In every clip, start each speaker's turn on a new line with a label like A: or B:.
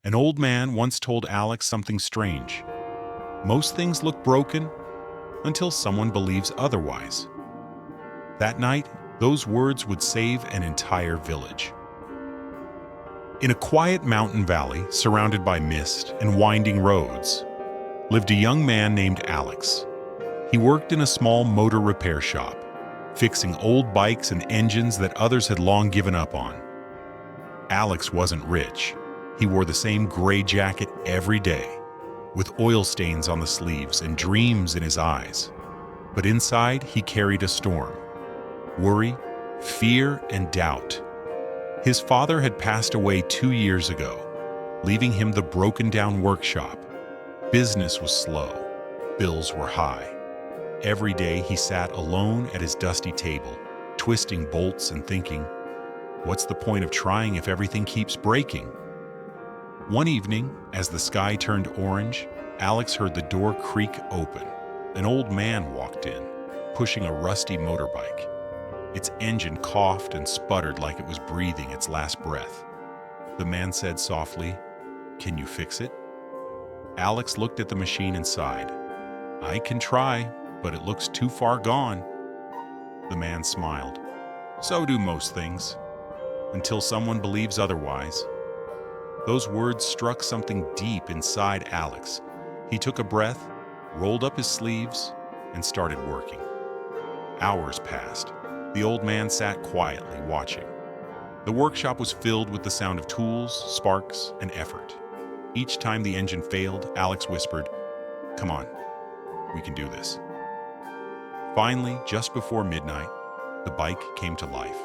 A: An old man once told Alex something strange. Most things look broken until someone believes otherwise. That night, those words would save an entire village. In a quiet mountain valley surrounded by mist and winding roads, lived a young man named Alex. He worked in a small motor repair shop, fixing old bikes and engines that others had long given up on. Alex wasn't rich. He wore the same gray jacket every day, with oil stains on the sleeves and dreams in his eyes. But inside, he carried a storm: worry, fear, and doubt. His father had passed away 2 years ago, leaving him the broken-down workshop. Business was slow. Bills were high. Every day he sat alone at his dusty table, twisting bolts and thinking, what's the point of trying if everything keeps breaking? One evening, as the sky turned orange, Alex heard the door creak open. An old man walked in, pushing a rusty motorbike. Its engine coughed and sputtered like it was breathing its last breath. The man said softly, "Can you fix it?" Alex looked at the machine and sighed. "I can try, but it looks too far gone." The man smiled. "So do most things, until someone believes otherwise." Those words struck something deep inside Alex. He took a breath, rolled up his sleeves, and started working. Hours passed. The old man sat quietly, watching. The workshop was filled with the sound of tools, sparks, and effort. Each time the engine failed, Alex whispered, "Come on, we can do this." Finally, just before midnight, the bike came to life,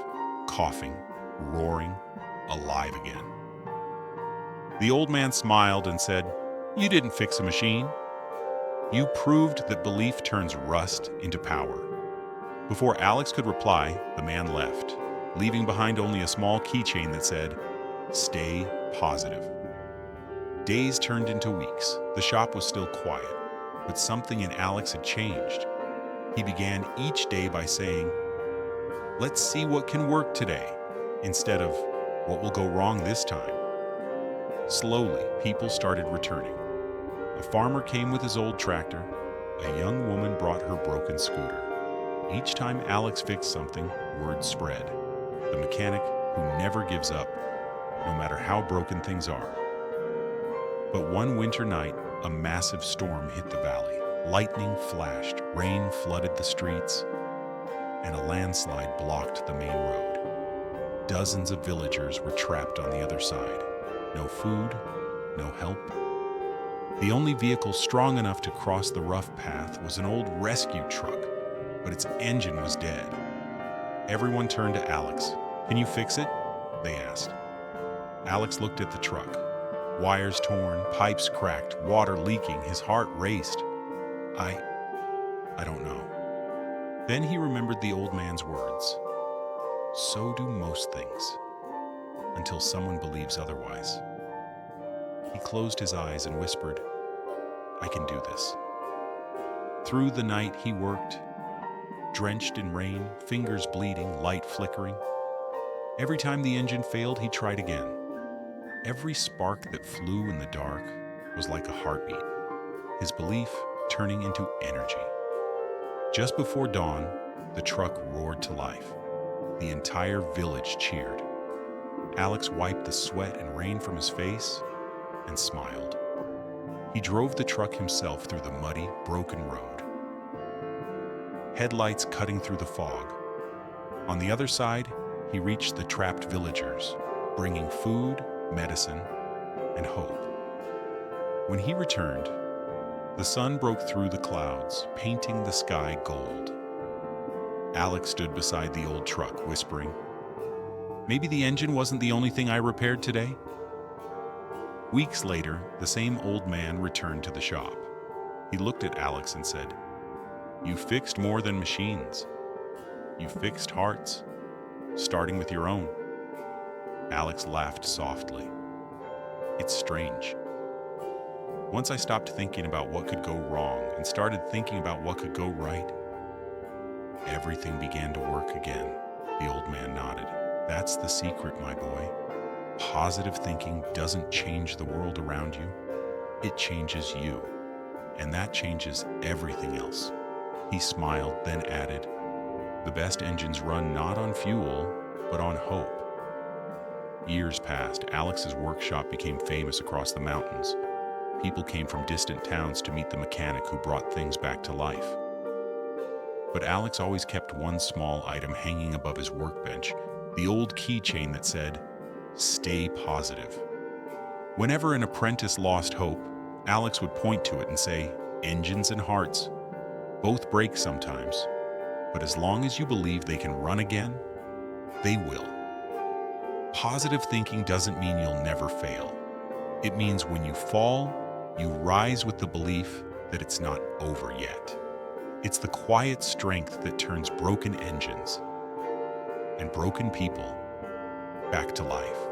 A: coughing, roaring, alive again. The old man smiled and said, "You didn't fix a machine. You proved that belief turns rust into power." Before Alex could reply, the man left, leaving behind only a small keychain that said, "Stay positive." Days turned into weeks. The shop was still quiet, but something in Alex had changed. He began each day by saying, "Let's see what can work today," instead of "What will go wrong this time?" Slowly, people started returning. A farmer came with his old tractor. A young woman brought her broken scooter. Each time Alex fixed something, word spread. The mechanic who never gives up, no matter how broken things are. But one winter night, a massive storm hit the valley. Lightning flashed, rain flooded the streets, and a landslide blocked the main road. Dozens of villagers were trapped on the other side. No food, no help. The only vehicle strong enough to cross the rough path was an old rescue truck, but its engine was dead. Everyone turned to Alex. "Can you fix it?" they asked. Alex looked at the truck. Wires torn, pipes cracked, water leaking. His heart raced. I don't know." Then he remembered the old man's words. "So do most things, until someone believes otherwise." He closed his eyes and whispered, "I can do this." Through the night he worked, drenched in rain, fingers bleeding, light flickering. Every time the engine failed, he tried again. Every spark that flew in the dark was like a heartbeat, his belief turning into energy. Just before dawn, the truck roared to life. The entire village cheered. Alex wiped the sweat and rain from his face and smiled. He drove the truck himself through the muddy, broken road, headlights cutting through the fog. On the other side, he reached the trapped villagers, bringing food, medicine, and hope. When he returned, the sun broke through the clouds, painting the sky gold. Alex stood beside the old truck, whispering, "Maybe the engine wasn't the only thing I repaired today." Weeks later, the same old man returned to the shop. He looked at Alex and said, "You fixed more than machines. You fixed hearts, starting with your own." Alex laughed softly. "It's strange. Once I stopped thinking about what could go wrong and started thinking about what could go right, everything began to work again." The old man nodded. "That's the secret, my boy. Positive thinking doesn't change the world around you, it changes you, and that changes everything else. He smiled, then added, "The best engines run not on fuel, but on hope." Years passed. Alex's workshop became famous across the mountains. People came from distant towns to meet the mechanic who brought things back to life. But Alex always kept one small item hanging above his workbench, the old keychain that said, "Stay positive." Whenever an apprentice lost hope, Alex would point to it and say, "Engines and hearts both break sometimes, but as long as you believe they can run again, they will." Positive thinking doesn't mean you'll never fail. It means when you fall, you rise with the belief that it's not over yet. It's the quiet strength that turns broken engines and broken people back to life.